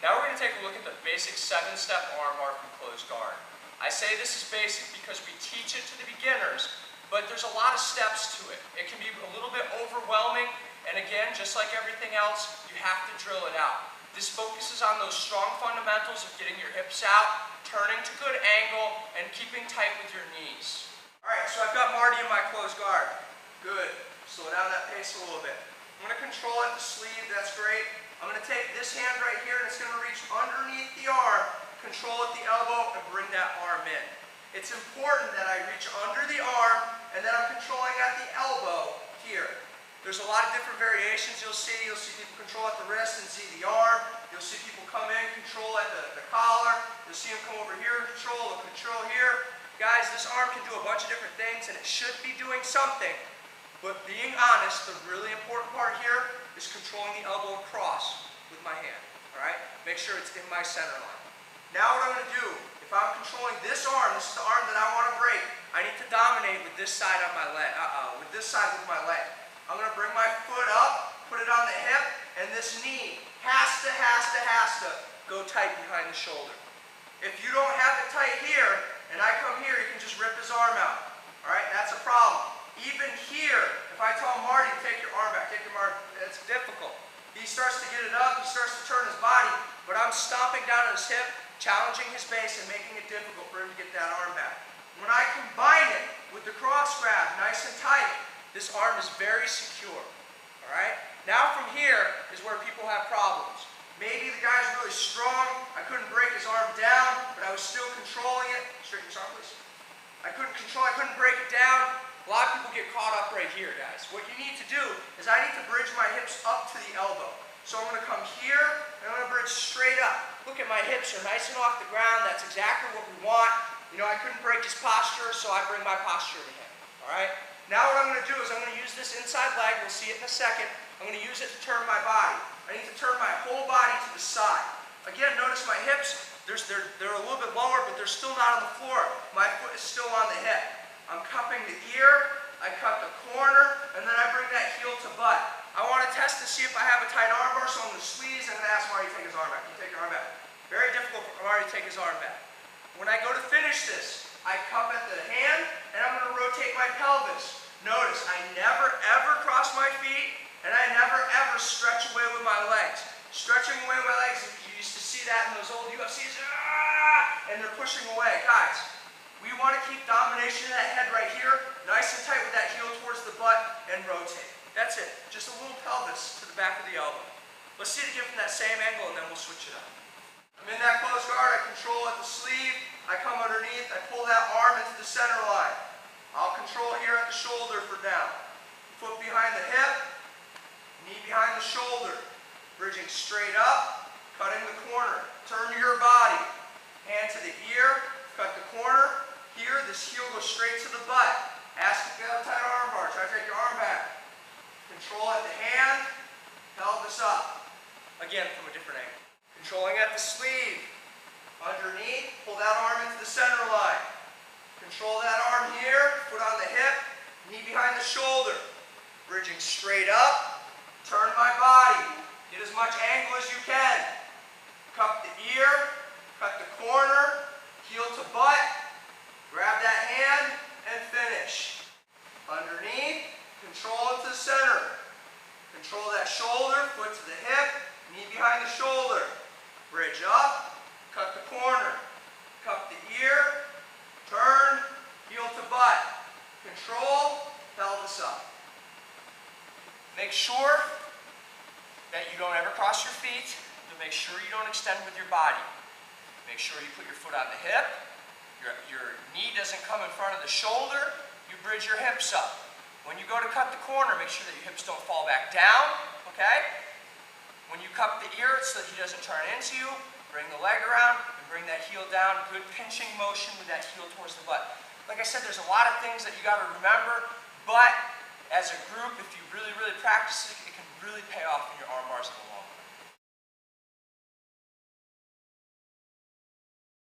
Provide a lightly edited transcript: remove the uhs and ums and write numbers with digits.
Now we're going to take a look at the basic 7-step armbar from closed guard. I say this is basic because we teach it to the beginners, but there's a lot of steps to it. It can be a little bit overwhelming, and again, just like everything else, you have to drill it out. This focuses on those strong fundamentals of getting your hips out, turning to good angle, and keeping tight with your knees. Alright, so I've got Marty in my closed guard. Good. Slow down that pace a little bit. I'm going to control at the sleeve, that's great. I'm going to take this hand right here and it's going to reach underneath the arm, control at the elbow, and bring that arm in. It's important that I reach under the arm and then I'm controlling at the elbow here. There's a lot of different variations you'll see. You'll see people control at the wrist and see the arm. You'll see people come in, control at the collar. You'll see them come over here and control here. Guys, this arm can do a bunch of different things and it should be doing something. But being honest, the really important part here is controlling the elbow across with my hand. Alright? Make sure it's in my center line. Now what I'm going to do, if I'm controlling this arm, this is the arm that I want to break, I need to dominate with this side on my leg. With this side with my leg. I'm going to bring my foot up, put it on the hip, and this knee has to go tight behind the shoulder. If you don't have it tight here, and I come here, you can just rip his arm out. Alright? That's a problem. Even here, if I tell Marty, take your arm back, it's difficult. He starts to get it up, he starts to turn his body, but I'm stomping down at his hip, challenging his base and making it difficult for him to get that arm back. When I combine it with the cross grab, nice and tight, this arm is very secure. Alright? Now from here is where people have problems. Maybe the guy's really strong, I couldn't break his arm down, but I was still controlling it. Straighten his arm, please. I couldn't break it down. A lot of people get caught up right here, guys. What you need to do is I need to bridge my hips up to the elbow. So I'm going to come here, and I'm going to bridge straight up. Look at my hips are nice and off the ground. That's exactly what we want. You know, I couldn't break his posture, so I bring my posture to him. Alright? Now what I'm going to do is I'm going to use this inside leg. We'll see it in a second. I'm going to use it to turn my body. I need to turn my whole body to the side. Again, notice my hips, they're a little bit lower, but they're still not on the floor. My foot is still on the hip. I'm cupping the ear, I cup the corner, and then I bring that heel to butt. I want to test to see if I have a tight armbar, so on the sleeves, I'm going to ask Marty to take his arm back. Can you take your arm back? Very difficult for Marty to take his arm back. When I go to finish this, I cup at the hand, and I'm going to rotate my pelvis. Notice, I never ever cross my feet, and I never ever stretch away with my legs. Stretching away with my legs, you used to see that in those old UFCs, and they're pushing away. Guys, we want to keep domination in that head right here, nice and tight with that heel towards the butt, and rotate. That's it. Just a little pelvis to the back of the elbow. Let's see it again from that same angle, and then we'll switch it up. I'm in that closed guard. I control at the sleeve. I come underneath. I pull that arm into the center line. I'll control here at the shoulder for down. Foot behind the hip, knee behind the shoulder. Bridging straight up, cutting the corner. Turn your body. Hand to the ear, cut the corner. Here, this heel goes straight to the butt. Ask if you have a tight arm bar. Try to take your arm back. Control at the hand, pelvis up. Again, from a different angle. Controlling at the sleeve. Underneath, pull that arm into the center line. Control that arm here, foot on the hip, knee behind the shoulder. Bridging straight up, turn my body. Get as much angle as you can. Cup the ear, cut the corner, heel to butt. Grab that hand and finish. Underneath, control it to the center. Control that shoulder, foot to the hip, knee behind the shoulder. Bridge up, cut the corner. Cup the ear, turn, heel to butt. Control, pelvis up. Make sure that you don't ever cross your feet. To make sure you don't extend with your body. Make sure you put your foot on the hip. Your knee doesn't come in front of the shoulder. You bridge your hips up. When you go to cut the corner, make sure that your hips don't fall back down, okay? When you cup the ear so that he doesn't turn into you, bring the leg around and bring that heel down. Good pinching motion with that heel towards the butt. Like I said, there's a lot of things that you got to remember, but as a group, if you really practice it, it can really pay off in your arm bars in the long run.